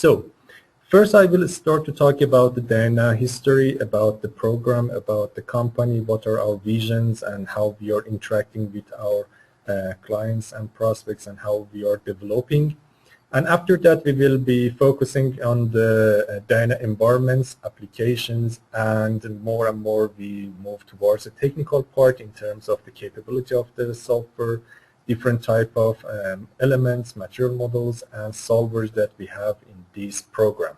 So, first I will start to talk about the Dana history, about the program, about the company, what are our visions, and how we are interacting with our clients and prospects, and how we are developing. And after that, we will be focusing on the Dana environments, applications, and more and more we move towards the technical part in terms of the capability of the software, different type of elements, material models, and solvers that we have in this program.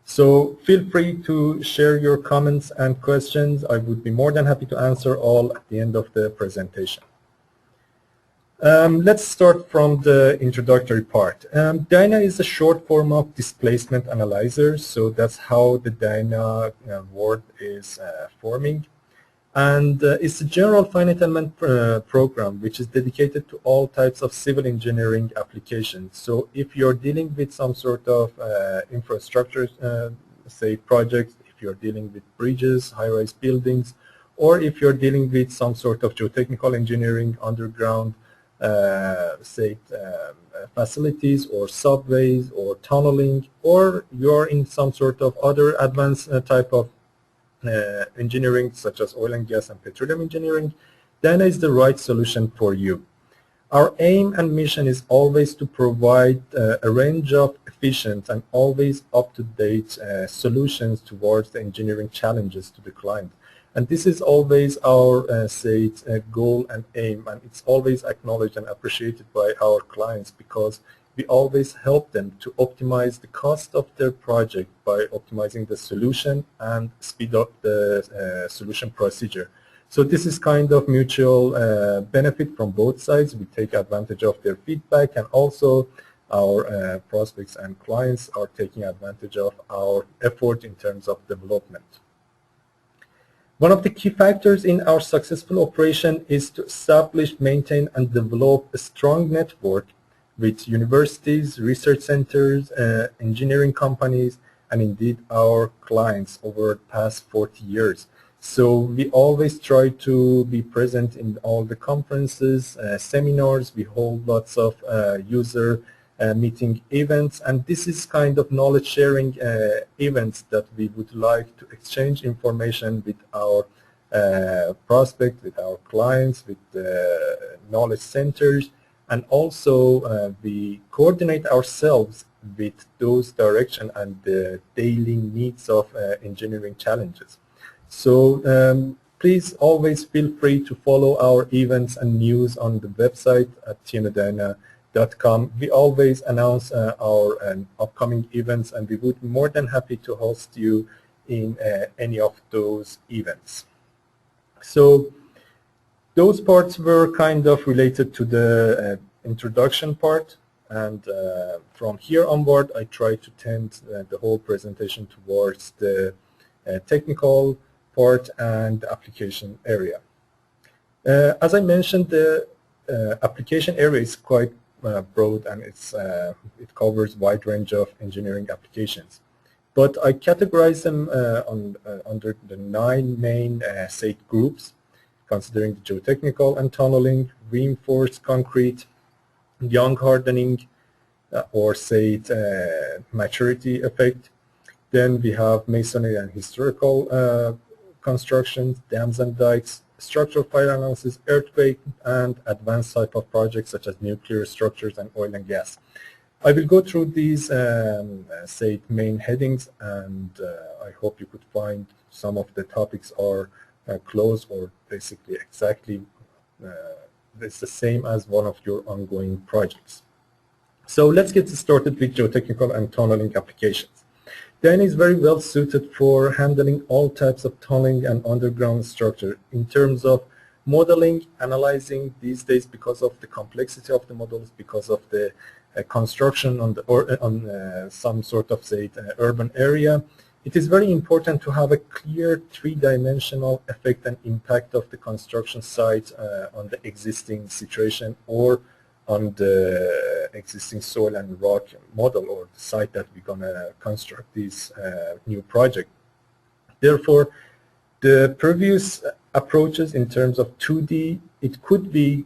So feel free to share your comments and questions. I would be more than happy to answer all at the end of the presentation. Let's start from the introductory part. Dyna is a short form of displacement analyzer, so that's how the Dyna word is forming. And it's a general finite element program which is dedicated to all types of civil engineering applications. So if you're dealing with some sort of infrastructure, say projects, if you're dealing with bridges, high-rise buildings, or if you're dealing with some sort of geotechnical engineering, underground, facilities or subways or tunneling, or you're in some sort of other advanced type of engineering such as oil and gas and petroleum engineering, Dana is the right solution for you. Our aim and mission is always to provide a range of efficient and always up-to-date solutions towards the engineering challenges to the client. And this is always our goal and aim, and it's always acknowledged and appreciated by our clients because we always help them to optimize the cost of their project by optimizing the solution and speed up the solution procedure. So this is kind of mutual benefit from both sides. We take advantage of their feedback, and also our prospects and clients are taking advantage of our effort in terms of development. One of the key factors in our successful operation is to establish, maintain, and develop a strong network with universities, research centers, engineering companies, and indeed our clients over the past 40 years. So we always try to be present in all the conferences, seminars. We hold lots of user meeting events, and this is kind of knowledge sharing events that we would like to exchange information with our prospects, with our clients, with the knowledge centers, and also we coordinate ourselves with those direction and the daily needs of engineering challenges. So please always feel free to follow our events and news on the website at tmdyna.com. We always announce our upcoming events, and we would be more than happy to host you in any of those events. So those parts were kind of related to the introduction part, and from here onward I try to tend the whole presentation towards the technical part and the application area. As I mentioned, the application area is quite broad, and it covers wide range of engineering applications. But I categorize them under the 9 main groups, considering the geotechnical and tunneling, reinforced concrete, young hardening, or maturity effect. Then we have masonry and historical constructions, dams and dikes, structural fire analysis, earthquake, and advanced type of projects such as nuclear structures and oil and gas. I will go through these main headings, and I hope you could find some of the topics are close or basically exactly it's the same as one of your ongoing projects. So let's get started with geotechnical and tunneling applications. Dyna is very well suited for handling all types of tunneling and underground structure in terms of modeling, analyzing these days because of the complexity of the models, because of the construction on some sort of urban area. It is very important to have a clear 3-dimensional effect and impact of the construction site on the existing situation or on the existing soil and rock model or the site that we're going to construct this new project. Therefore, the previous approaches in terms of 2D. It could be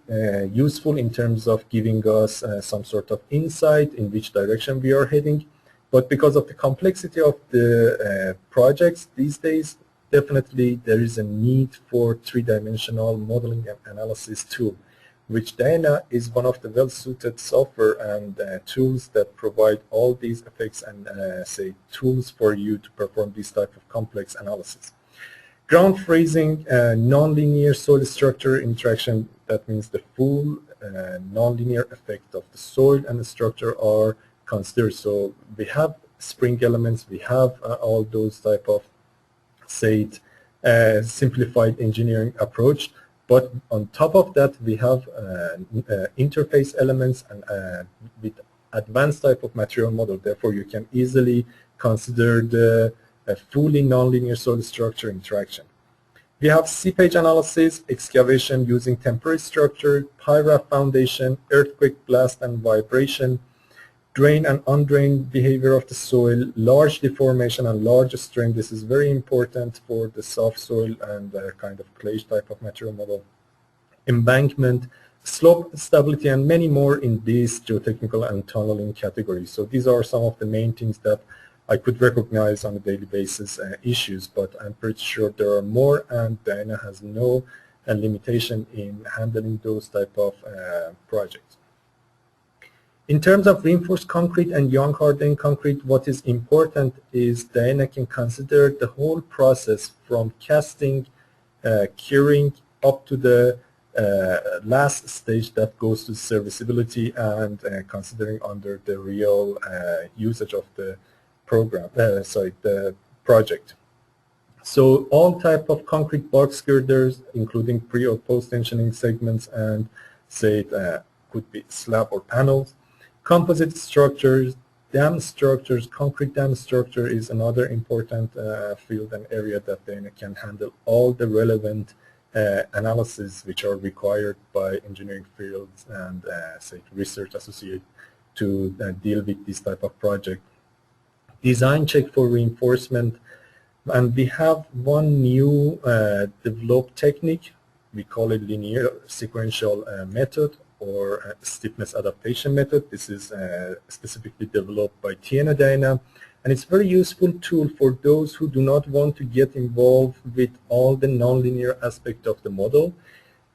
useful in terms of giving us some sort of insight in which direction we are heading. But because of the complexity of the projects these days, definitely there is a need for three-dimensional modeling and analysis tool, which Diana is one of the well-suited software and tools that provide all these effects and say tools for you to perform this type of complex analysis. Ground freezing, nonlinear soil structure interaction, that means the full nonlinear effect of the soil and the structure are considered. So we have spring elements, we have all those type of, say, simplified engineering approach, but on top of that we have interface elements and with advanced type of material model. Therefore, you can easily consider the fully nonlinear soil structure interaction. We have seepage analysis, excavation using temporary structure, pyraph foundation, earthquake blast and vibration, drain and undrained behavior of the soil, large deformation and large strain. This is very important for the soft soil and kind of clay type of material model. Embankment, slope stability, and many more in this geotechnical and tunneling category. So these are some of the main things that I could recognize on a daily basis issues, but I'm pretty sure there are more, and Diana has no limitation in handling those type of projects. In terms of reinforced concrete and young hardened concrete, what is important is Diana can consider the whole process from casting, curing, up to the last stage that goes to serviceability and considering under the real usage of the program, the project. So all type of concrete box girders, including pre or post tensioning segments, and say it could be slab or panels, composite structures, dam structures. Concrete dam structure is another important field and area that then can handle all the relevant analysis which are required by engineering fields and say research associated to deal with this type of project. Design check for reinforcement, and we have one new developed technique. We call it linear sequential method or stiffness adaptation method. This is specifically developed by Tiana Diana, and it's a very useful tool for those who do not want to get involved with all the nonlinear aspect of the model.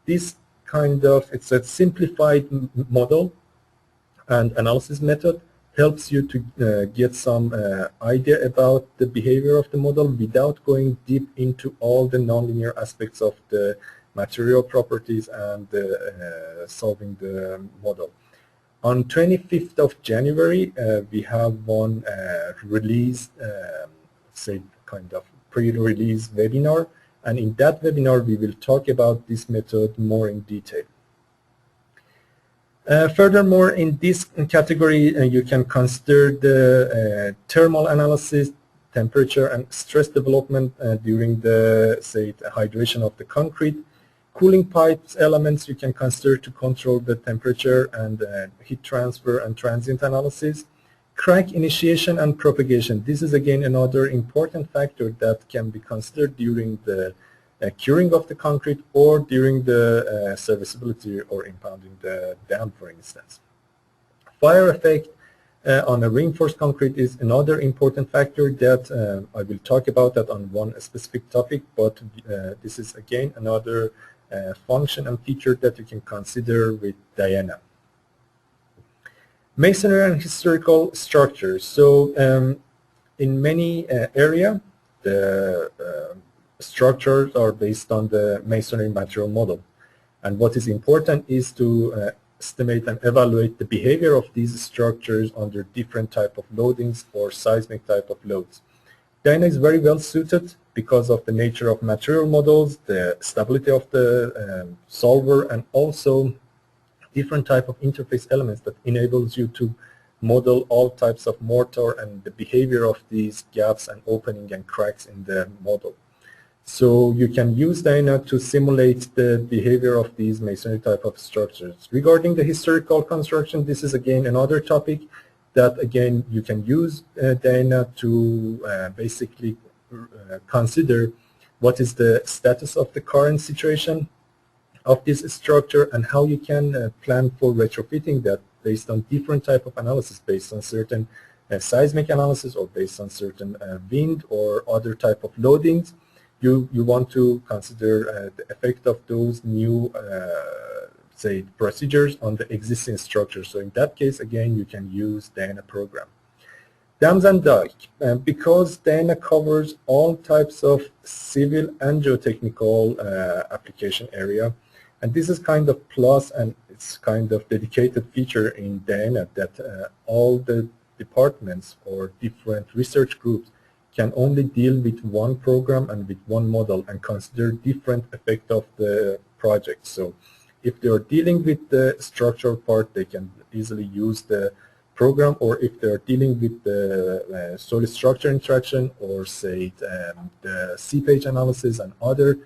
This kind of, it's a simplified model and analysis method, helps you to get some idea about the behavior of the model without going deep into all the nonlinear aspects of the material properties and solving the model. On 25th of January, we have one release, say kind of pre-release webinar, and in that webinar we will talk about this method more in detail. Furthermore, in this category, you can consider the thermal analysis, temperature and stress development during the, say, hydration of the concrete. Cooling pipes elements you can consider to control the temperature and heat transfer and transient analysis. Crack initiation and propagation. This is again another important factor that can be considered during the curing of the concrete or during the serviceability or impounding the dam, for instance. Fire effect on a reinforced concrete is another important factor that I will talk about that on one specific topic, but this is again another function and feature that you can consider with Diana. Masonry and historical structures. So in many areas, the structures are based on the masonry material model, and what is important is to estimate and evaluate the behavior of these structures under different type of loadings or seismic type of loads. Diana is very well suited because of the nature of material models, the stability of the solver, and also different type of interface elements that enables you to model all types of mortar and the behavior of these gaps and opening and cracks in the model. So you can use Diana to simulate the behavior of these masonry type of structures. Regarding the historical construction, this is again another topic that again you can use Diana to basically consider what is the status of the current situation of this structure, and how you can plan for retrofitting that based on different type of analysis, based on certain seismic analysis or based on certain wind or other type of loadings. You want to consider the effect of those new say procedures on the existing structure. So in that case, again, you can use Diana program. Dams and dike, because Diana covers all types of civil and geotechnical application area, and this is kind of plus, and it's kind of dedicated feature in Diana that all the departments or different research groups can only deal with one program and with one model and consider different effect of the project. So if they are dealing with the structural part, they can easily use the program, or if they're dealing with the soil structure interaction, or say the seepage analysis and other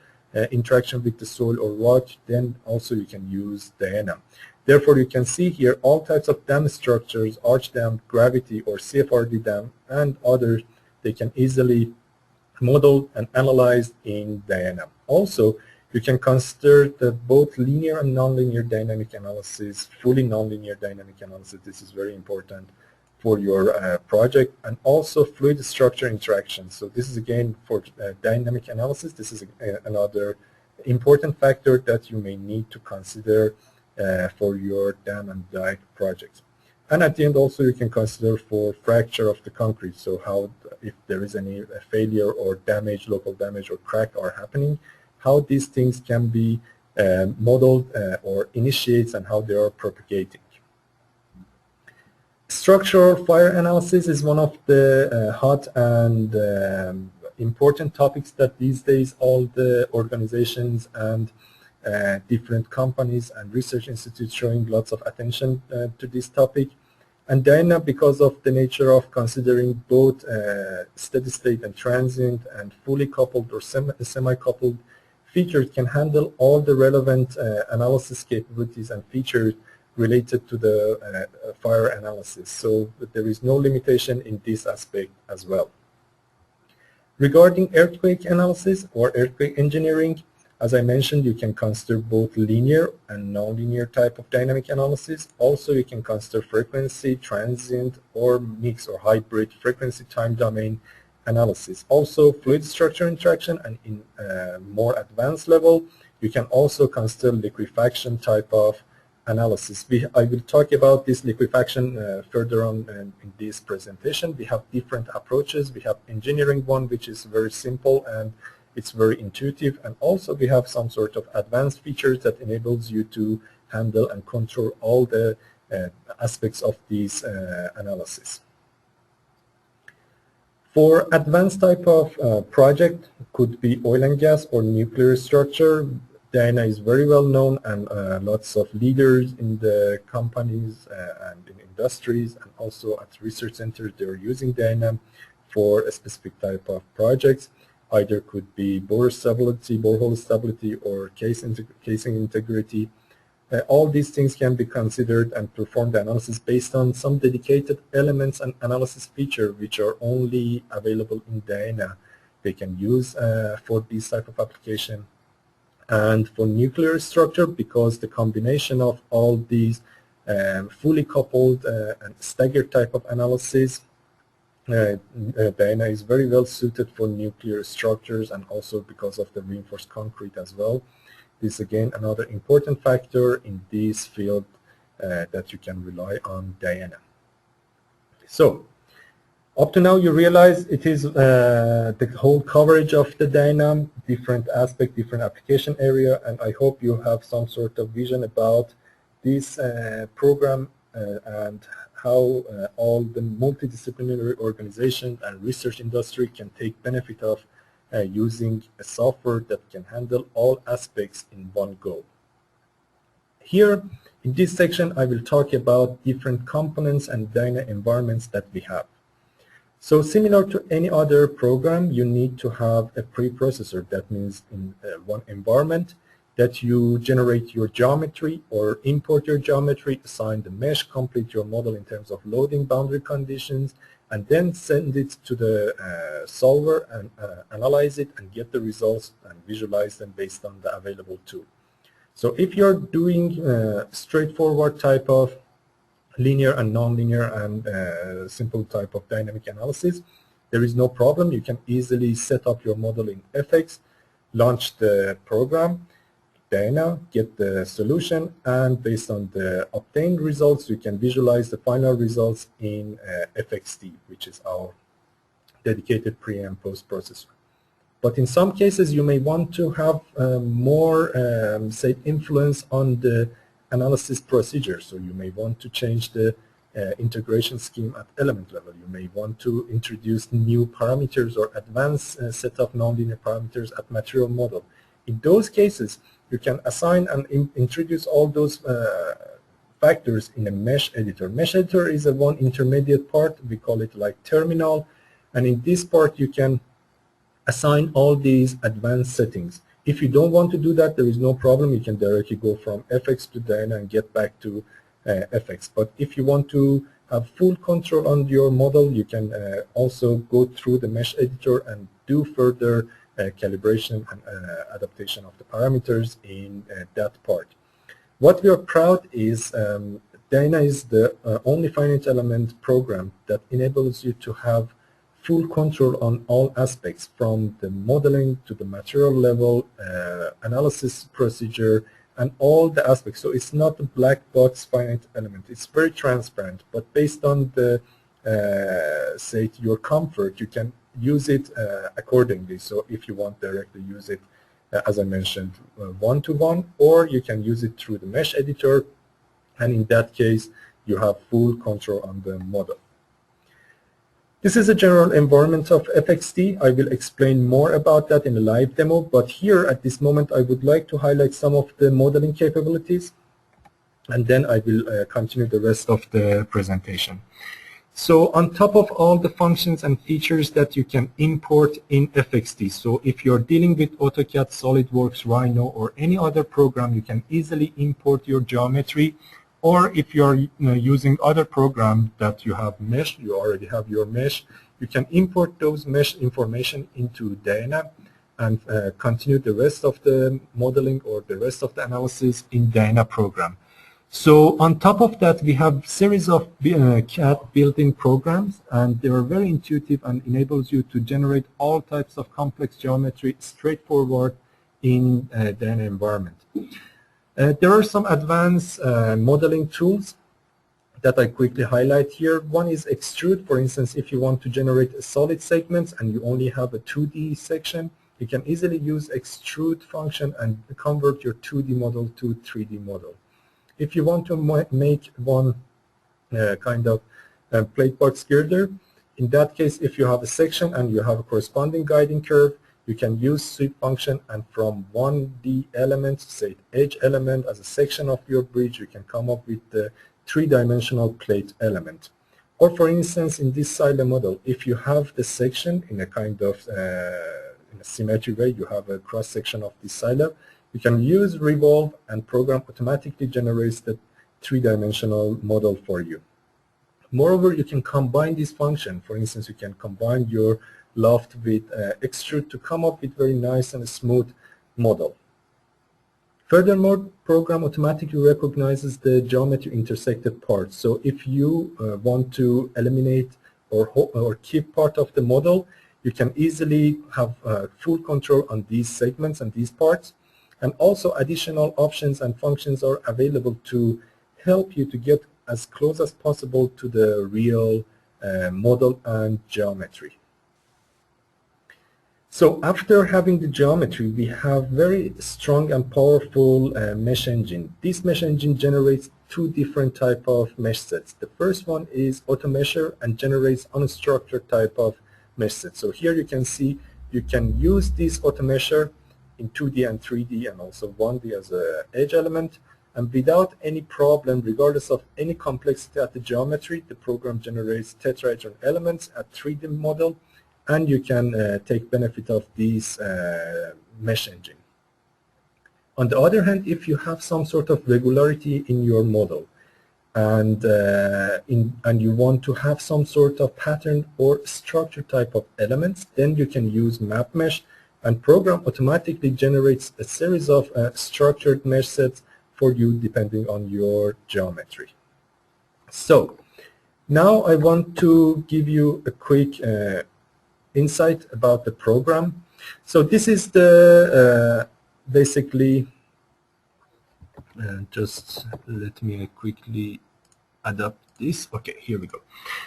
interaction with the soil or rock, then also you can use Diana. Therefore, you can see here all types of dam structures, arch dam, gravity, or CFRD dam, and others, they can easily model and analyze in Diana. Also, you can consider the both linear and nonlinear dynamic analysis, fully nonlinear dynamic analysis. This is very important for your project, and also fluid structure interaction. So this is again for dynamic analysis. This is another important factor that you may need to consider for your dam and dike projects. And at the end also you can consider for fracture of the concrete. So how, if there is any failure or damage, local damage or crack are happening, how these things can be modeled or initiates, and how they are propagating. Structural fire analysis is one of the hot and important topics that these days all the organizations and different companies and research institutes showing lots of attention to this topic. And Diana, because of the nature of considering both steady state and transient and fully coupled or semi-coupled features, can handle all the relevant analysis capabilities and features related to the fire analysis. So there is no limitation in this aspect as well. Regarding earthquake analysis or earthquake engineering, as I mentioned, you can consider both linear and nonlinear type of dynamic analysis. Also, you can consider frequency, transient, or mixed or hybrid frequency time domain analysis. Also, fluid structure interaction, and in more advanced level, you can also consider liquefaction type of analysis. I will talk about this liquefaction further on in this presentation. We have different approaches. We have engineering one, which is very simple and it's very intuitive, and also we have some sort of advanced features that enables you to handle and control all the aspects of this analysis. For advanced type of project, could be oil and gas or nuclear structure, Diana is very well known, and lots of leaders in the companies and in industries and also at research centers, they're using Diana for a specific type of projects. Either could be bore stability, borehole stability, or casing integrity. All these things can be considered and perform the analysis based on some dedicated elements and analysis feature which are only available in Diana. They can use for this type of application. And for nuclear structure, because the combination of all these fully coupled and staggered type of analysis, Diana is very well suited for nuclear structures, and also because of the reinforced concrete as well. This is again another important factor in this field that you can rely on Diana. So up to now you realize it is the whole coverage of the Diana, different aspect, different application area, and I hope you have some sort of vision about this program and how all the multidisciplinary organizations and research industry can take benefit of using a software that can handle all aspects in one go. Here in this section I will talk about different components and Diana environments that we have. So similar to any other program, you need to have a preprocessor. That means in one environment that you generate your geometry or import your geometry, assign the mesh, complete your model in terms of loading boundary conditions, and then send it to the solver and analyze it and get the results and visualize them based on the available tool. So if you're doing straightforward type of linear and nonlinear and simple type of dynamic analysis, there is no problem. You can easily set up your model in FX, launch the program, Dana, get the solution, and based on the obtained results, you can visualize the final results in FXT, which is our dedicated pre and post processor. But in some cases, you may want to have more, say, influence on the analysis procedure. So you may want to change the integration scheme at element level. You may want to introduce new parameters or advanced set of nonlinear parameters at material model. In those cases, you can assign and introduce all those factors in a mesh editor. Mesh editor is a one intermediate part. We call it like terminal. And in this part, you can assign all these advanced settings. If you don't want to do that, there is no problem. You can directly go from FX to Dana and get back to FX. But if you want to have full control on your model, you can also go through the mesh editor and do further calibration and adaptation of the parameters in that part. What we are proud is Dana is the only finite element program that enables you to have full control on all aspects, from the modeling to the material level, analysis procedure, and all the aspects. So it's not a black box finite element. It's very transparent, but based on the, say, your comfort, you can use it accordingly. So if you want directly use it, as I mentioned, one-to-one, or you can use it through the mesh editor, and in that case, you have full control on the model. This is a general environment of FXT. I will explain more about that in a live demo, but here at this moment I would like to highlight some of the modeling capabilities, and then I will continue the rest of the presentation. So on top of all the functions and features that you can import in FXT, so if you're dealing with AutoCAD, SolidWorks, Rhino, or any other program, you can easily import your geometry. Or if you're using other programs that you have mesh, you already have your mesh, you can import those mesh information into Dana and continue the rest of the modeling or the rest of the analysis in Dana program. So on top of that, we have series of CAD built-in programs, and they are very intuitive and enables you to generate all types of complex geometry straightforward in Dana environment. There are some advanced modeling tools that I quickly highlight here. One is extrude. For instance, if you want to generate solid segments and you only have a 2D section, you can easily use extrude function and convert your 2D model to 3D model. If you want to make one kind of plate box girder, in that case, if you have a section and you have a corresponding guiding curve, you can use sweep function, and from 1D element, say edge element as a section of your bridge, you can come up with the three-dimensional plate element. Or for instance, in this silo model, if you have the section in a kind of in a symmetric way, you have a cross section of this silo, you can use revolve, and program automatically generates the three-dimensional model for you. Moreover, you can combine this function. For instance, you can combine your loft with extrude to come up with very nice and smooth model. Furthermore, program automatically recognizes the geometry intersected parts. So if you want to eliminate or keep part of the model, you can easily have full control on these segments and these parts. And also additional options and functions are available to help you to get as close as possible to the real model and geometry. So after having the geometry, we have very strong and powerful mesh engine. This mesh engine generates two different type of mesh sets. The first one is automesher and generates unstructured type of mesh set. So here you can see you can use this automesher in 2D and 3D and also 1D as an edge element, and without any problem, regardless of any complexity at the geometry, the program generates tetrahedron elements at 3D model, and you can take benefit of this mesh engine. On the other hand, if you have some sort of regularity in your model, and you want to have some sort of pattern or structure type of elements, then you can use map mesh, and program automatically generates a series of structured mesh sets for you depending on your geometry. So now I want to give you a quick insight about the program. So this is the basically, just let me quickly adapt this. Okay, here we go.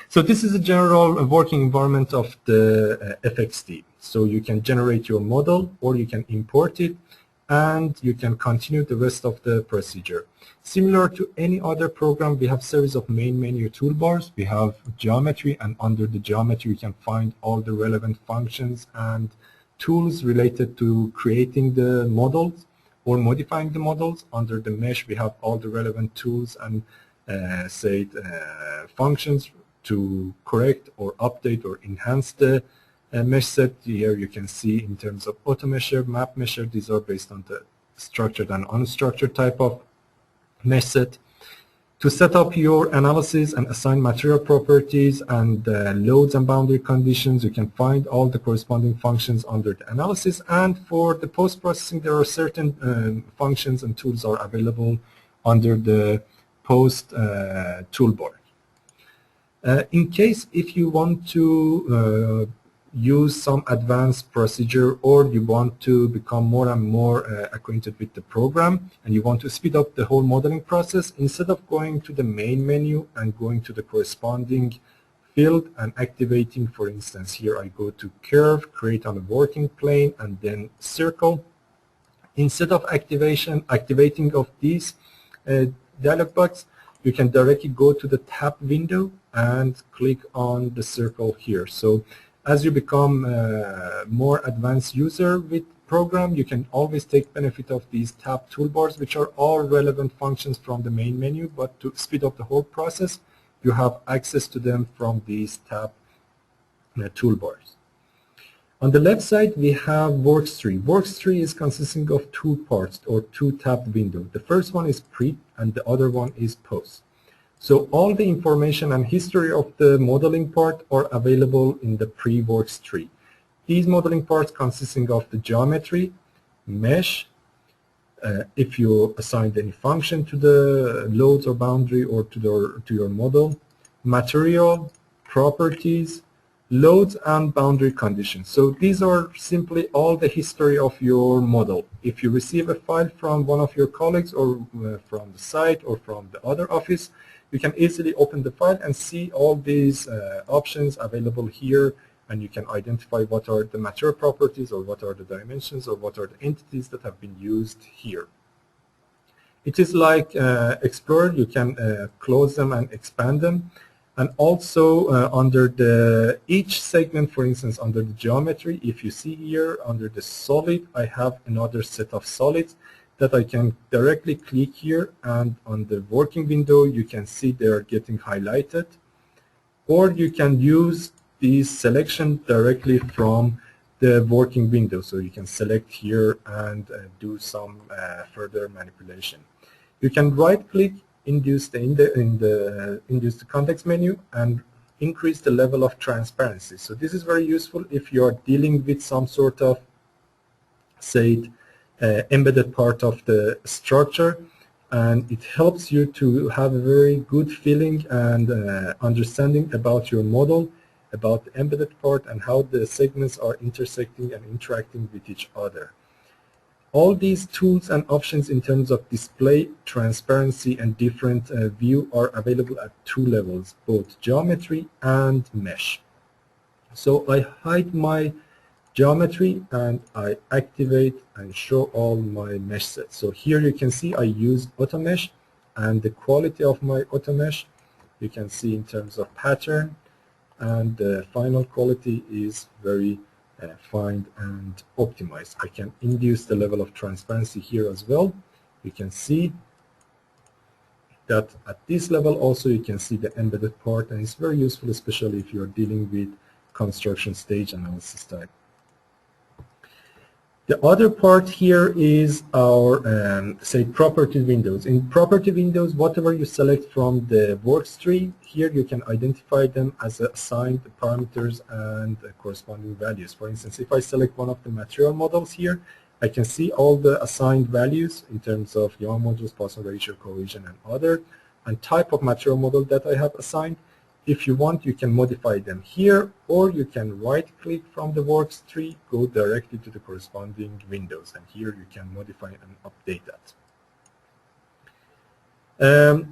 So this is a general working environment of the FXD. So you can generate your model, or you can import it, and you can continue the rest of the procedure. Similar to any other program, we have series of main menu toolbars. We have geometry, and under the geometry you can find all the relevant functions and tools related to creating the models or modifying the models. Under the mesh we have all the relevant tools and functions to correct or update or enhance the mesh set. Here you can see in terms of auto mesher, map mesher, these are based on the structured and unstructured type of mesh set. To set up your analysis and assign material properties and loads and boundary conditions, you can find all the corresponding functions under the analysis. And for the post-processing, there are certain functions and tools are available under the post toolbar. In case if you want to use some advanced procedure, or you want to become more and more acquainted with the program, and you want to speed up the whole modeling process, instead of going to the main menu and going to the corresponding field and activating, for instance, here I go to curve, create on a working plane, and then circle. Instead of activating of these dialog box, you can directly go to the tab window and click on the circle here. So as you become more advanced user with program, you can always take benefit of these tab toolbars, which are all relevant functions from the main menu, but to speed up the whole process, you have access to them from these tab toolbars. On the left side, we have workstream. Workstream is consisting of two parts or two tabbed windows. The first one is pre and the other one is post. So all the information and history of the modeling part are available in the pre-works tree. These modeling parts consisting of the geometry, mesh, if you assigned any function to the loads or boundary or to your model, material, properties, loads and boundary conditions. So these are simply all the history of your model. If you receive a file from one of your colleagues or from the site or from the other office, you can easily open the file and see all these options available here, and you can identify what are the material properties or what are the dimensions or what are the entities that have been used here. It is like Explorer. You can close them and expand them. And also under each segment, for instance, under the geometry, if you see here under the solid, I have another set of solids that I can directly click here, and on the working window you can see they are getting highlighted, or you can use these selection directly from the working window. So you can select here and do some further manipulation. You can right click, induce the context menu, and increase the level of transparency. So this is very useful if you are dealing with some sort of, say, embedded part of the structure, and it helps you to have a very good feeling and understanding about your model, about the embedded part and how the segments are intersecting and interacting with each other. All these tools and options in terms of display, transparency, and different view are available at two levels, both geometry and mesh. So I hide my geometry and I activate and show all my mesh sets. So here you can see I use auto mesh, and the quality of my auto mesh you can see in terms of pattern, and the final quality is very fine and optimized. I can induce the level of transparency here as well. You can see that at this level also you can see the embedded part, and it's very useful, especially if you're dealing with construction stage analysis type. The other part here is our, say, property windows. In property windows, whatever you select from the works tree, here you can identify them as assigned parameters and corresponding values. For instance, if I select one of the material models here, I can see all the assigned values in terms of Young modules, Poisson ratio, cohesion, and other, and type of material model that I have assigned. If you want, you can modify them here, or you can right-click from the works tree, go directly to the corresponding windows, and here you can modify and update that.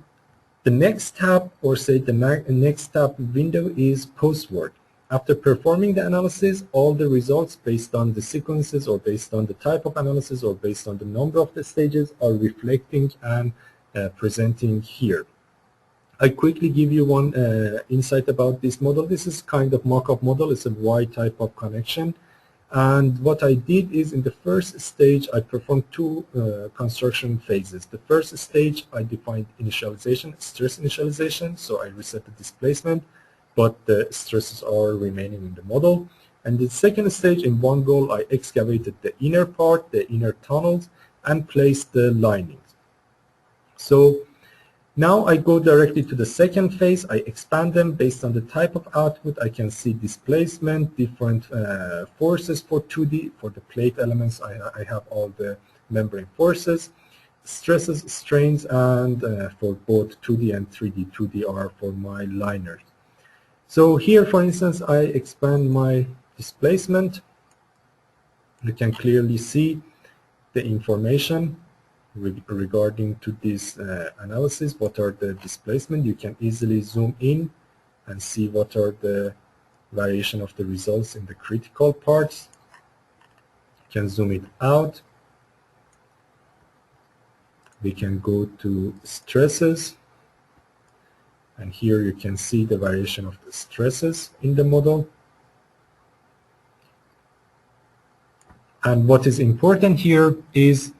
The next tab, or say the next tab window, is post-work. After performing the analysis, all the results based on the sequences or based on the type of analysis or based on the number of the stages are reflecting and presenting here. I quickly give you one insight about this model. This is kind of mock-up model. It's a Y type of connection. And what I did is in the first stage, I performed two construction phases. The first stage, I defined initialization, stress initialization. So I reset the displacement, but the stresses are remaining in the model. And the second stage, in one go, I excavated the inner part, the inner tunnels, and placed the linings. So now I go directly to the second phase. I expand them based on the type of output. I can see displacement, different forces for 2D. For the plate elements, I have all the membrane forces, stresses, strains, and for both 2D and 3D. 2D are for my liners. So here, for instance, I expand my displacement. You can clearly see the information regarding to this analysis. What are the displacement? You can easily zoom in and see what are the variation of the results in the critical parts. You can zoom it out. We can go to stresses, and here you can see the variation of the stresses in the model. And what is important here is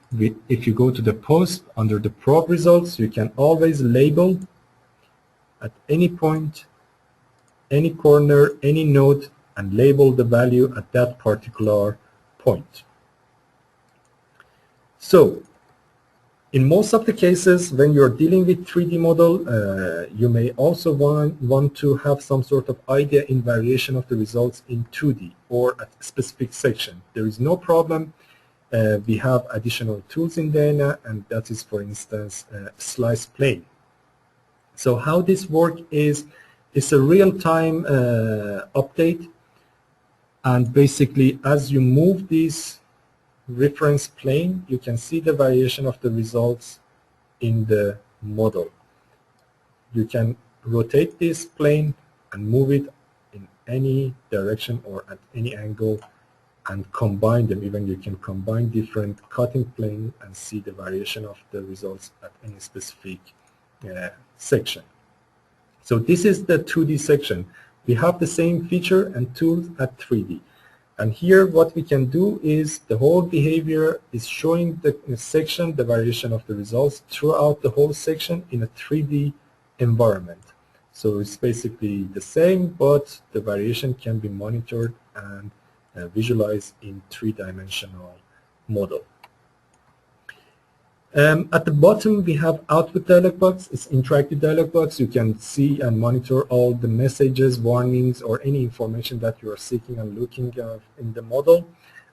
if you go to the post under the probe results, you can always label at any point, any corner, any node, and label the value at that particular point. So in most of the cases, when you're dealing with 3D model, you may also want to have some sort of idea in variation of the results in 2D or at a specific section. There is no problem. We have additional tools in Dana, and that is, for instance, slice plane. So how this works is it's a real-time update, and basically as you move this reference plane, you can see the variation of the results in the model. You can rotate this plane and move it in any direction or at any angle and combine them. Even you can combine different cutting plane and see the variation of the results at any specific section. So this is the 2D section. We have the same feature and tools at 3D. And here what we can do is the whole behavior is showing the section, the variation of the results throughout the whole section in a 3D environment. So it's basically the same, but the variation can be monitored and visualized in three-dimensional model. At the bottom, we have output dialog box. It's interactive dialog box. You can see and monitor all the messages, warnings, or any information that you are seeking and looking at in the model.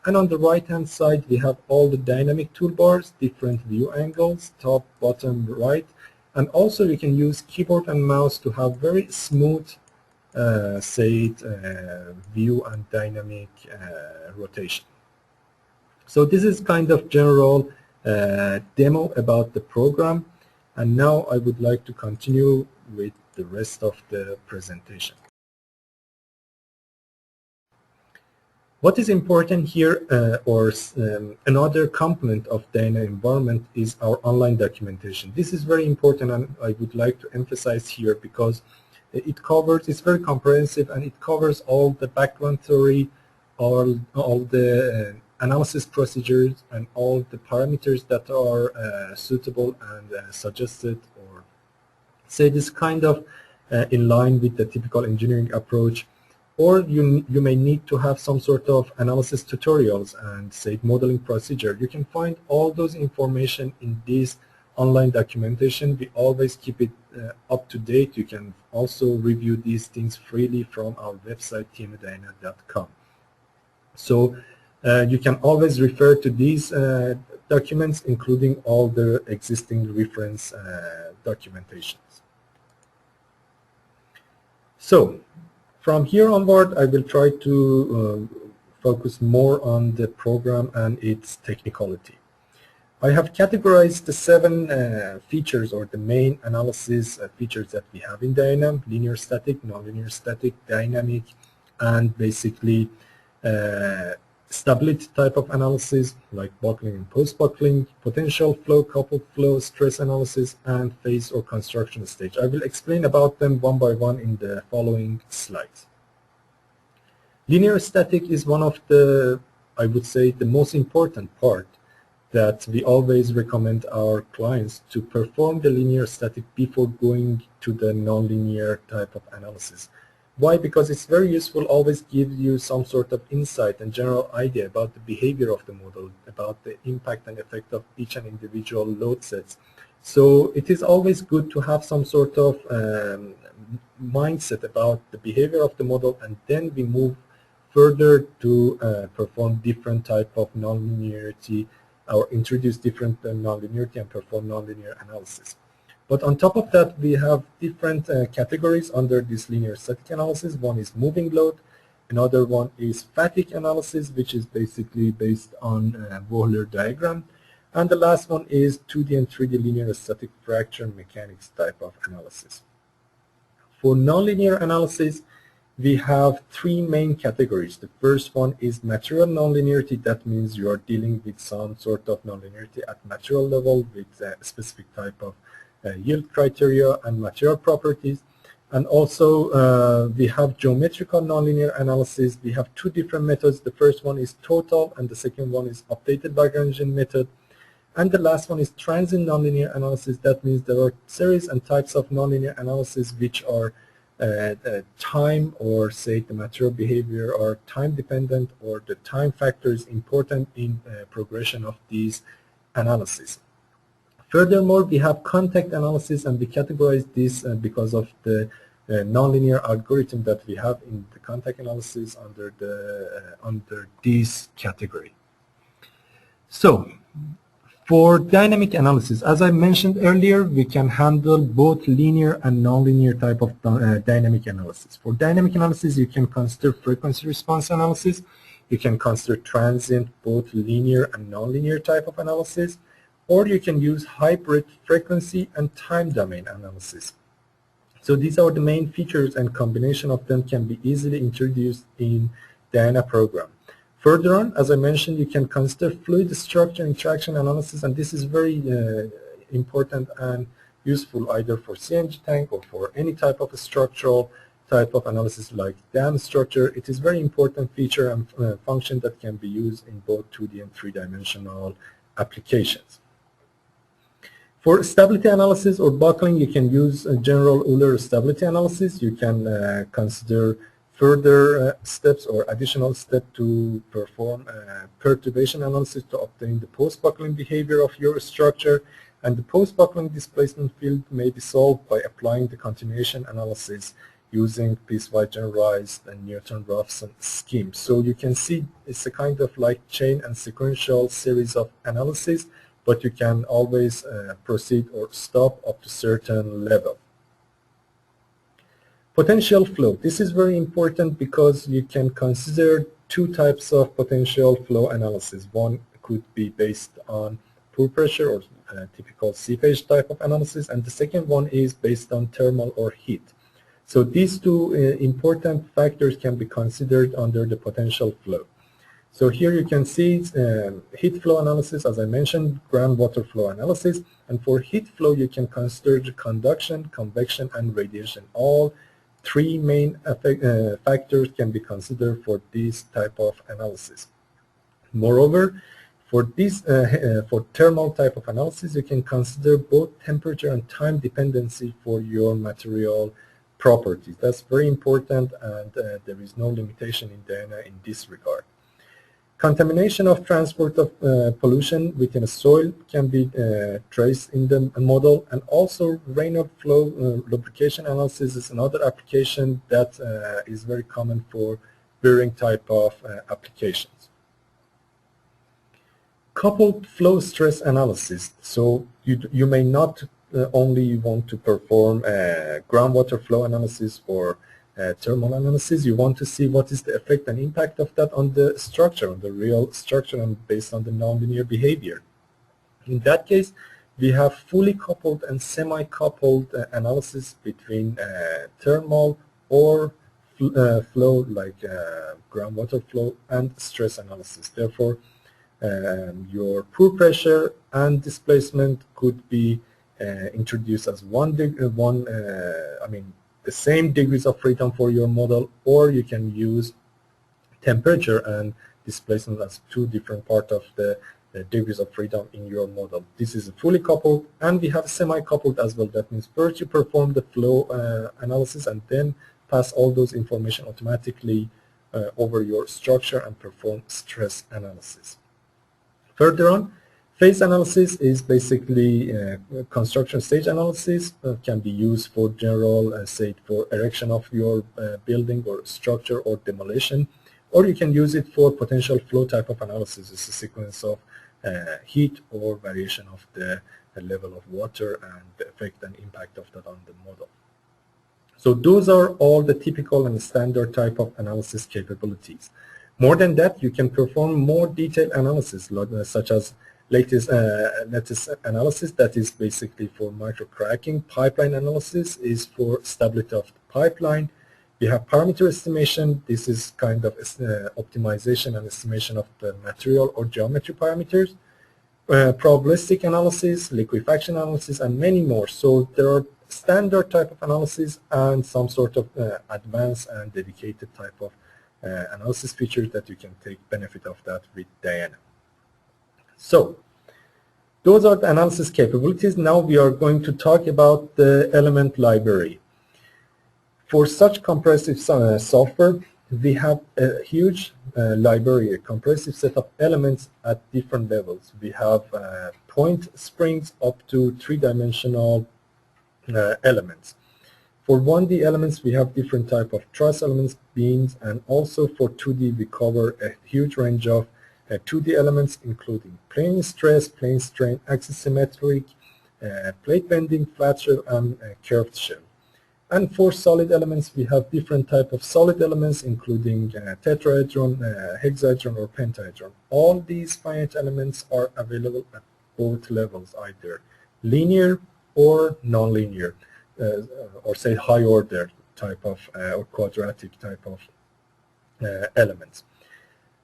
And on the right-hand side, we have all the dynamic toolbars, different view angles, top, bottom, right. And also, you can use keyboard and mouse to have very smooth, view and dynamic rotation. So this is kind of general demo about the program, and now I would like to continue with the rest of the presentation. What is important here, another component of Dana environment, is our online documentation. This is very important, and I would like to emphasize here because it's very comprehensive, and it covers all the background theory, all the analysis procedures, and all the parameters that are suitable and suggested, or say this kind of in line with the typical engineering approach or you may need to have some sort of analysis tutorials and say modeling procedure. You can find all those information in this online documentation. We always keep it up to date. You can also review these things freely from our website tmdyna.com. So you can always refer to these documents, including all the existing reference documentations. So from here onward, I will try to focus more on the program and its technicality. I have categorized the 7 features or the main analysis features that we have in Dyna: linear static, nonlinear static, dynamic, and basically stability type of analysis like buckling and post-buckling, potential flow, coupled flow, stress analysis, and phase or construction stage. I will explain about them one by one in the following slides. Linear static is one of the, I would say, the most important part that we always recommend our clients to perform the linear static before going to the nonlinear type of analysis. Why? Because it's very useful, always gives you some sort of insight and general idea about the behavior of the model, about the impact and effect of each and individual load sets. So it is always good to have some sort of mindset about the behavior of the model, and then we move further to perform different type of nonlinearity or introduce different nonlinearity and perform nonlinear analysis. But on top of that, we have different categories under this linear static analysis. One is moving load, another one is fatigue analysis, which is basically based on Wöhler diagram, and the last one is 2D and 3D linear static fracture mechanics type of analysis. For nonlinear analysis, we have 3 main categories. The first one is material nonlinearity. That means you are dealing with some sort of nonlinearity at material level with a specific type of yield criteria and material properties. And also we have geometrical nonlinear analysis. We have 2 different methods. The first one is total, and the second one is updated Lagrangian method. And the last one is transient nonlinear analysis. That means there are series and types of nonlinear analysis which are time, or say the material behavior, are time dependent, or the time factor is important in progression of these analyses. Furthermore, we have contact analysis, and we categorize this because of the nonlinear algorithm that we have in the contact analysis under this category. So for dynamic analysis, as I mentioned earlier, we can handle both linear and nonlinear type of dynamic analysis. For dynamic analysis, you can consider frequency response analysis. You can consider transient, both linear and nonlinear type of analysis, or you can use hybrid frequency and time domain analysis. So these are the main features, and combination of them can be easily introduced in Dyna program. Further on, as I mentioned, you can consider fluid structure interaction analysis, and this is very important and useful either for CNG tank or for any type of structural type of analysis like dam structure. It is very important feature and function that can be used in both 2D and 3-dimensional applications. For stability analysis or buckling, you can use general Euler stability analysis. You can consider further steps or additional step to perform perturbation analysis to obtain the post-buckling behavior of your structure, and the post-buckling displacement field may be solved by applying the continuation analysis using piecewise generalized and Newton-Raphson scheme. So you can see it's a kind of like chain and sequential series of analysis, but you can always proceed or stop up to certain level. Potential flow. This is very important because you can consider 2 types of potential flow analysis. One could be based on pore pressure or typical seepage type of analysis, and the second one is based on thermal or heat. So these 2 important factors can be considered under the potential flow. So here you can see heat flow analysis, as I mentioned, groundwater flow analysis, and for heat flow you can consider the conduction, convection, and radiation. All 3 main factors can be considered for this type of analysis. Moreover, for this for thermal type of analysis, you can consider both temperature and time dependency for your material properties. That's very important, and there is no limitation in Diana in this regard. Contamination of transport of pollution within a soil can be traced in the model, and also Raynaud flow lubrication analysis is another application that is very common for bearing type of applications. Coupled flow stress analysis. So you may not only want to perform groundwater flow analysis or thermal analysis. You want to see what is the effect and impact of that on the structure, on the real structure, and based on the nonlinear behavior. In that case, we have fully coupled and semi-coupled analysis between thermal or flow, like groundwater flow, and stress analysis. Therefore, your pore pressure and displacement could be introduced as the same degrees of freedom for your model, or you can use temperature and displacement as two different parts of the degrees of freedom in your model. This is fully coupled, and we have semi-coupled as well. That means first you perform the flow analysis and then pass all those information automatically over your structure and perform stress analysis. Further on, phase analysis is basically construction stage analysis. Can be used for general, say, for erection of your building or structure or demolition, or you can use it for potential flow type of analysis. It's a sequence of heat or variation of the level of water and the effect and impact of that on the model. So those are all the typical and standard type of analysis capabilities. More than that, you can perform more detailed analysis, such as lattice analysis, that is basically for microcracking. Pipeline analysis is for stability of the pipeline. We have parameter estimation. This is kind of optimization and estimation of the material or geometry parameters. Probabilistic analysis, liquefaction analysis, and many more. So there are standard type of analysis and some sort of advanced and dedicated type of analysis features that you can take benefit of that with Diana. So those are the analysis capabilities. Now we are going to talk about the element library. For such comprehensive software, we have a huge library, a comprehensive set of elements at different levels. We have point springs up to three-dimensional elements. For 1D elements, we have different type of truss elements, beams, and also for 2D, we cover a huge range of 2D elements, including plane stress, plane strain, axis symmetric, plate bending, flat shell, and curved shell. And for solid elements, we have different type of solid elements, including tetrahedron, hexahedron, or pentahedron. All these finite elements are available at both levels, either linear or nonlinear, or say high order type of or quadratic type of elements.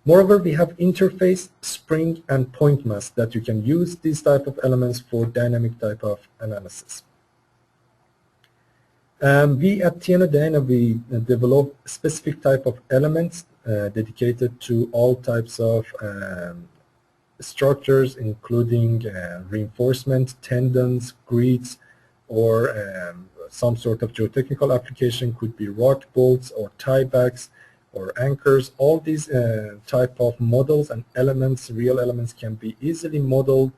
Moreover, we have interface, spring, and point mass that you can use these type of elements for dynamic type of analysis. We at TNO Diana, we develop specific type of elements dedicated to all types of structures, including reinforcement, tendons, grids, or some sort of geotechnical application. Could be rock bolts or tiebacks or anchors. All these type of models and elements, real elements, can be easily modeled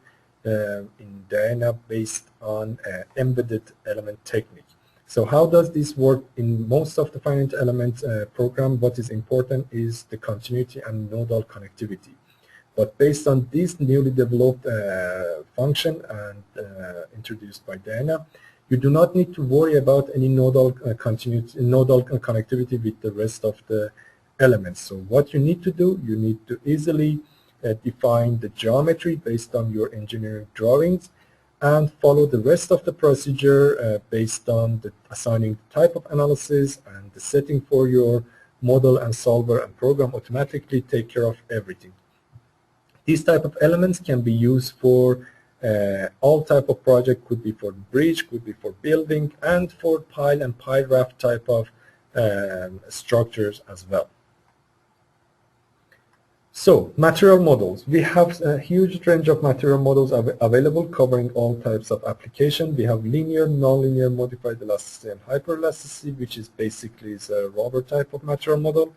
in Diana based on embedded element technique. So how does this work in most of the finite element program? What is important is the continuity and nodal connectivity. But based on this newly developed function and introduced by Diana, you do not need to worry about any nodal connectivity with the rest of the elements. So what you need to do, you need to easily define the geometry based on your engineering drawings and follow the rest of the procedure based on the assigning the type of analysis and the setting for your model, and solver and program automatically take care of everything. These type of elements can be used for all type of project. Could be for bridge, could be for building, and for pile and pile raft type of structures as well. So, material models. We have a huge range of material models available covering all types of application. We have linear, nonlinear, modified elasticity, and hyperelasticity, which is basically a rubber type of material model.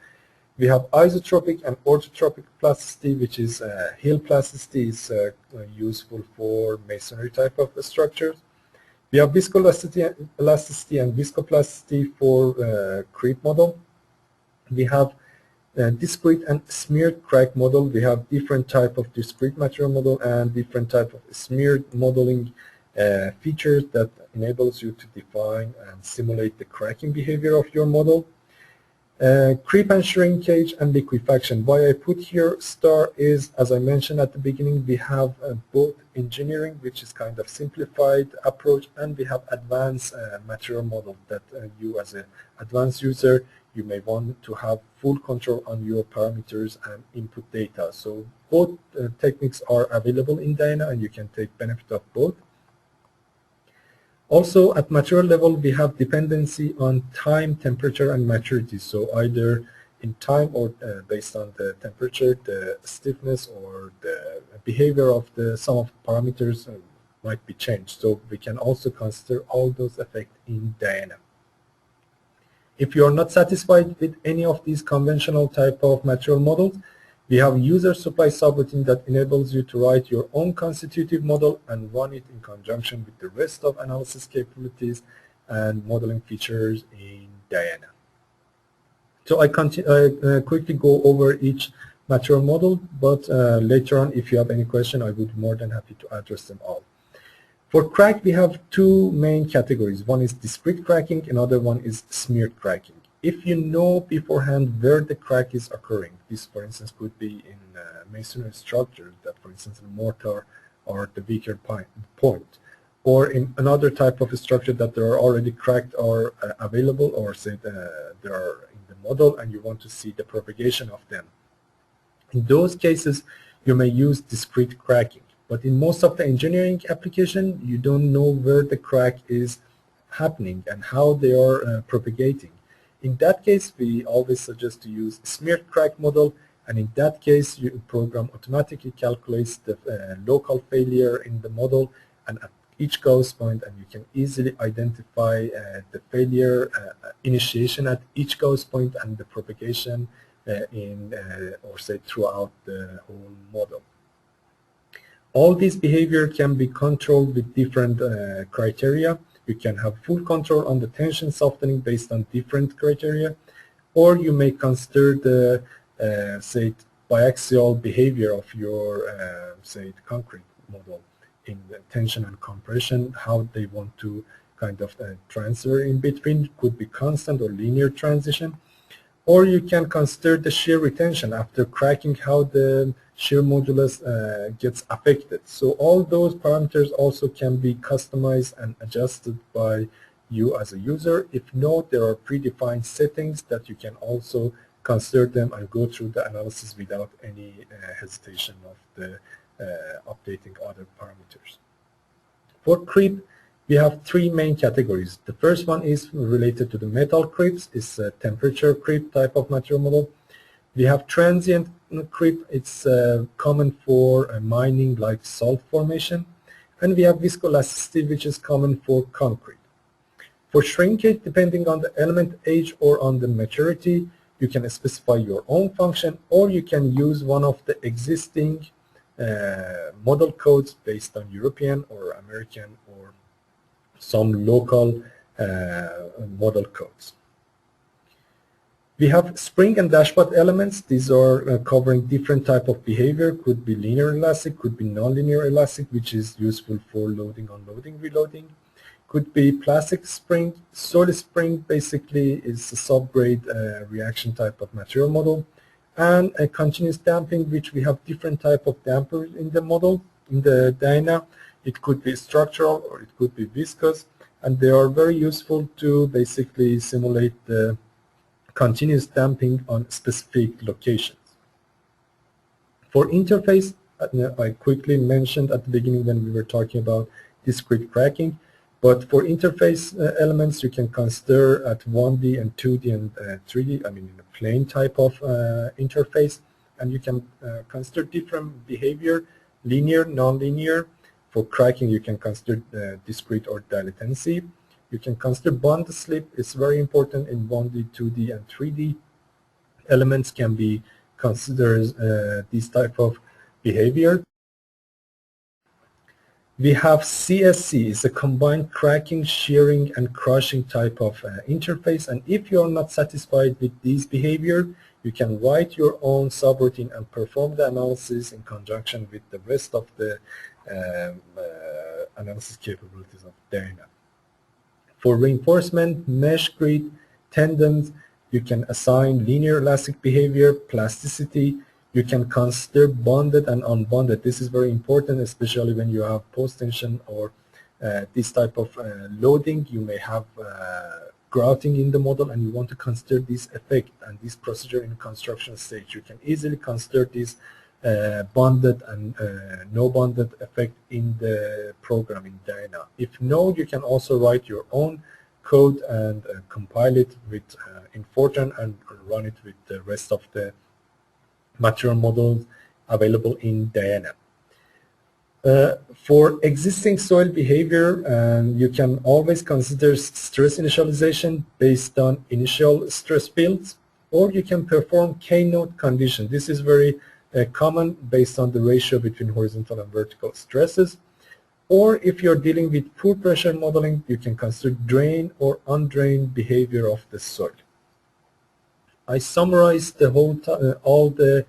We have isotropic and orthotropic plasticity, which is hill plasticity is useful for masonry type of structures. We have viscoelasticity and viscoplasticity for creep model. We have discrete and smeared crack model. We have different type of discrete material model and different type of smeared modeling features that enables you to define and simulate the cracking behavior of your model. Creep and shrinkage and liquefaction. Why I put here star is, as I mentioned at the beginning, we have both engineering, which is kind of simplified approach, and we have advanced material model that you as an advanced user, you may want to have full control on your parameters and input data. So both techniques are available in Diana, and you can take benefit of both. Also, at material level, we have dependency on time, temperature, and maturity. So either in time or based on the temperature, the stiffness, or the behavior of the some of the parameters might be changed. So we can also consider all those effects in Diana. If you are not satisfied with any of these conventional type of material models, we have user supply subroutine that enables you to write your own constitutive model and run it in conjunction with the rest of analysis capabilities and modeling features in Diana. So I quickly go over each material model, but later on, if you have any question, I would be more than happy to address them all. For crack, we have two main categories. One is discrete cracking, another one is smeared cracking. If you know beforehand where the crack is occurring, this for instance could be in masonry structure that for instance the mortar or the weaker point, or in another type of structure that there are already cracked or available, or say they are in the model and you want to see the propagation of them. In those cases, you may use discrete cracking. But in most of the engineering application, you don't know where the crack is happening and how they are propagating. In that case, we always suggest to use smeared crack model, and in that case, your program automatically calculates the local failure in the model and at each gauss point, and you can easily identify the failure initiation at each gauss point and the propagation or say throughout the whole model. All this behavior can be controlled with different criteria. You can have full control on the tension softening based on different criteria, or you may consider the, say, biaxial behavior of your, say, concrete model in the tension and compression, how they want to kind of transfer in between. Could be constant or linear transition. Or you can consider the shear retention after cracking, how the shear modulus gets affected. So all those parameters also can be customized and adjusted by you as a user. If not, there are predefined settings that you can also consider them and go through the analysis without any hesitation of the updating other parameters. For creep, we have three main categories. The first one is related to the metal creeps. It's a temperature creep type of material model. We have transient creep. It's common for mining like salt formation. And we have viscoelasticity, which is common for concrete. For shrinkage, depending on the element age or on the maturity, you can specify your own function, or you can use one of the existing model codes based on European or American or some local model codes. We have spring and dashpot elements. These are covering different type of behavior. Could be linear elastic, could be nonlinear elastic, which is useful for loading, unloading, reloading. Could be plastic spring. Solid spring basically is a subgrade reaction type of material model. And a continuous damping, which we have different type of dampers in the model, in the Dyna. It could be structural or it could be viscous, and they are very useful to basically simulate the continuous damping on specific locations. For interface, I quickly mentioned at the beginning when we were talking about discrete cracking, but for interface elements, you can consider at 1D and 2D and 3D, I mean in a plane type of interface, and you can consider different behavior, linear, non-linear. For cracking, you can consider discrete or dilatancy. You can consider bond slip. It's very important in 1D, 2D, and 3D. Elements can be considered this type of behavior. We have CSC, it's a combined cracking, shearing, and crushing type of interface. And if you're not satisfied with this behavior, you can write your own subroutine and perform the analysis in conjunction with the rest of the analysis capabilities of Dyna. For reinforcement, mesh grid, tendons, you can assign linear elastic behavior, plasticity. You can consider bonded and unbonded. This is very important, especially when you have post-tension or this type of loading. You may have grouting in the model, and you want to consider this effect and this procedure in construction stage. You can easily consider this bonded and no bonded effect in the program in Dyna. If no, you can also write your own code and compile it with in Fortran and run it with the rest of the material models available in Dyna. For existing soil behavior, you can always consider stress initialization based on initial stress fields, or you can perform K-node condition. This is very common based on the ratio between horizontal and vertical stresses. Or if you're dealing with poor pressure modeling, you can consider drain or undrained behavior of the soil. I summarized the whole all the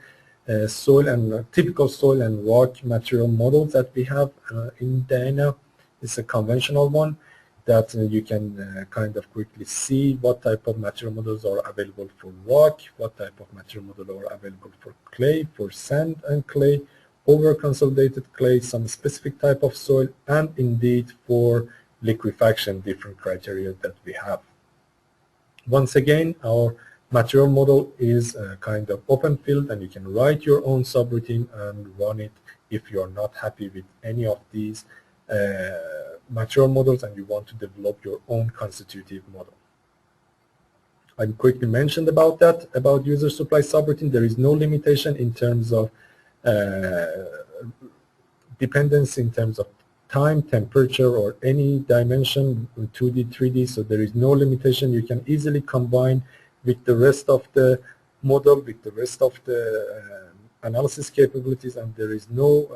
soil and typical soil and rock material models that we have in Dyna. It's a conventional one that you can kind of quickly see what type of material models are available for rock, what type of material model are available for clay, for sand and clay, over consolidated clay, some specific type of soil, and indeed for liquefaction, different criteria that we have. Once again, our material model is a kind of open field, and you can write your own subroutine and run it if you're not happy with any of these material models and you want to develop your own constitutive model. I quickly mentioned about that, about user supply subroutine. There is no limitation in terms of dependence in terms of time, temperature, or any dimension, 2D, 3D, so there is no limitation. You can easily combine with the rest of the model, with the rest of the analysis capabilities, and there is no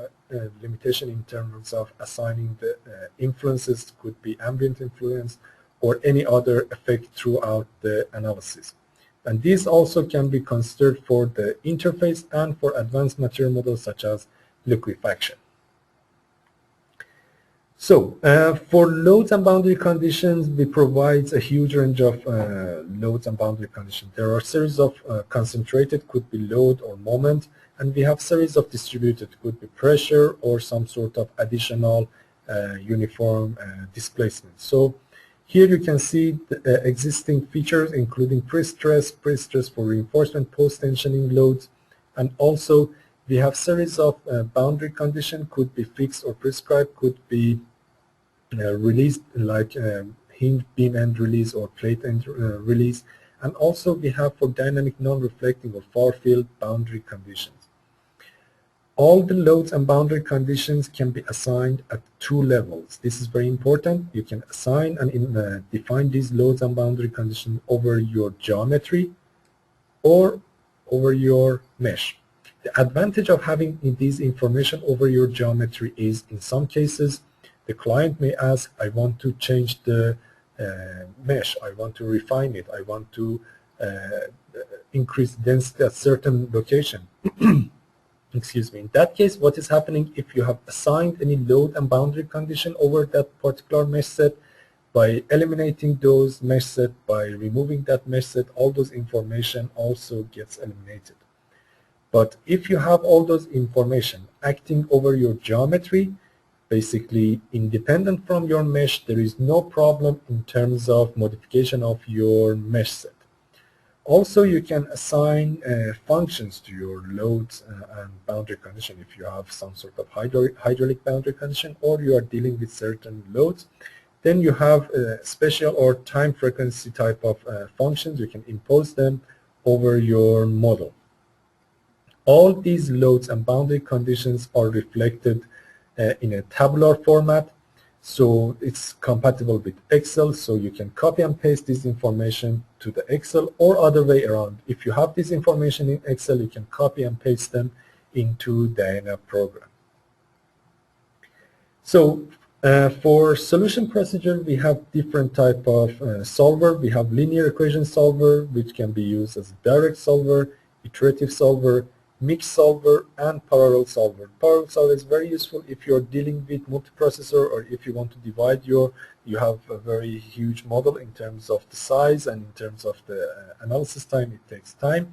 limitation in terms of assigning the influences, could be ambient influence or any other effect throughout the analysis. And these also can be considered for the interface and for advanced material models such as liquefaction. So for loads and boundary conditions, we provide a huge range of loads and boundary conditions. There are series of concentrated, could be load or moment, and we have series of distributed, could be pressure or some sort of additional uniform displacement. So here you can see the existing features, including pre-stress for reinforcement, post-tensioning loads, and also we have series of boundary condition, could be fixed or prescribed, could be released like hinge beam end release or plate end release, and also we have for dynamic non-reflecting or far field boundary conditions. All the loads and boundary conditions can be assigned at two levels. This is very important. You can assign and define these loads and boundary conditions over your geometry or over your mesh. The advantage of having this information over your geometry is, in some cases, the client may ask, I want to change the mesh, I want to refine it, I want to increase density at certain location. Excuse me. In that case, what is happening if you have assigned any load and boundary condition over that particular mesh set, by eliminating those mesh set, by removing that mesh set, all those information also gets eliminated. But if you have all those information acting over your geometry, basically independent from your mesh, there is no problem in terms of modification of your mesh set. Also, you can assign functions to your loads and boundary condition if you have some sort of hydraulic boundary condition or you are dealing with certain loads. Then you have special or time frequency type of functions. You can impose them over your model. all these loads and boundary conditions are reflected in a tabular format. So it's compatible with Excel, so you can copy and paste this information to the Excel, or other way around. If you have this information in Excel, you can copy and paste them into Diana program. So for solution procedure, we have different type of solver. We have linear equation solver, which can be used as a direct solver, iterative solver, mixed solver, and parallel solver. Parallel solver is very useful if you're dealing with multiprocessor, or if you want to divide you have a very huge model in terms of the size and in terms of the analysis time. It takes time.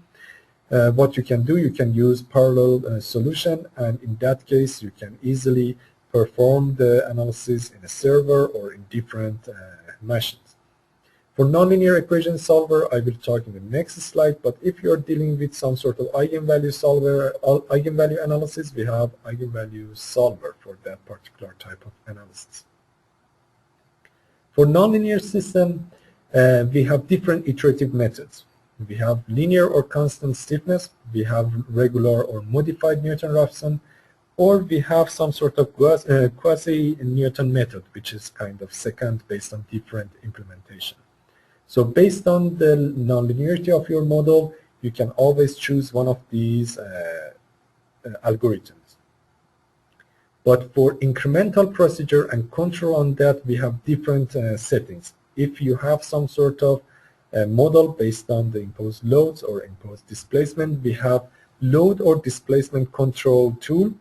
What you can do, you can use parallel solution, and in that case you can easily perform the analysis in a server or in different machines. For nonlinear equation solver, I will talk in the next slide, but if you're dealing with some sort of eigenvalue solver, eigenvalue analysis, we have eigenvalue solver for that particular type of analysis. For nonlinear system, we have different iterative methods. We have linear or constant stiffness, we have regular or modified Newton-Raphson, or we have some sort of quasi-Newton method, which is kind of second based on different implementation. So based on the nonlinearity of your model, you can always choose one of these algorithms. But for incremental procedure and control on that, we have different settings. If you have some sort of model based on the imposed loads or imposed displacement, we have load or displacement control tool.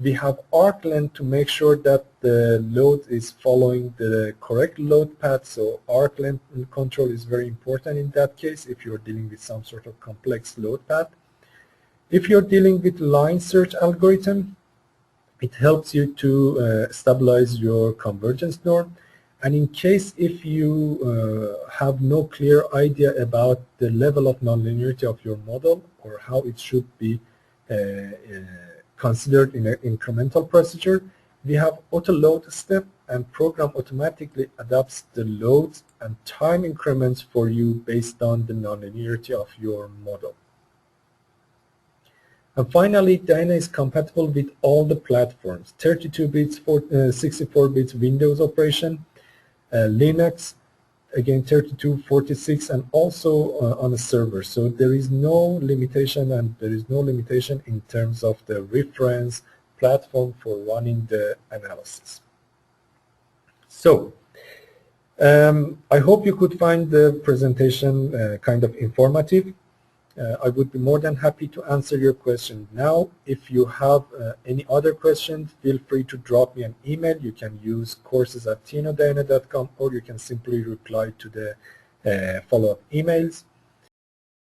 We have arc length to make sure that the load is following the correct load path. So arc length control is very important in that case if you're dealing with some sort of complex load path. If you're dealing with line search algorithm, it helps you to stabilize your convergence norm. And in case if you have no clear idea about the level of nonlinearity of your model or how it should be considered in an incremental procedure, we have auto load step, and program automatically adapts the loads and time increments for you based on the nonlinearity of your model. And finally, Dyna is compatible with all the platforms: 32 bits, 64 bits Windows operation, Linux, again 32, 46, and also on a server. So there is no limitation, and there is no limitation in terms of the reference platform for running the analysis. So I hope you could find the presentation kind of informative. I would be more than happy to answer your question now. If you have any other questions, feel free to drop me an email. You can use courses@tnodiana.com, or you can simply reply to the follow-up emails.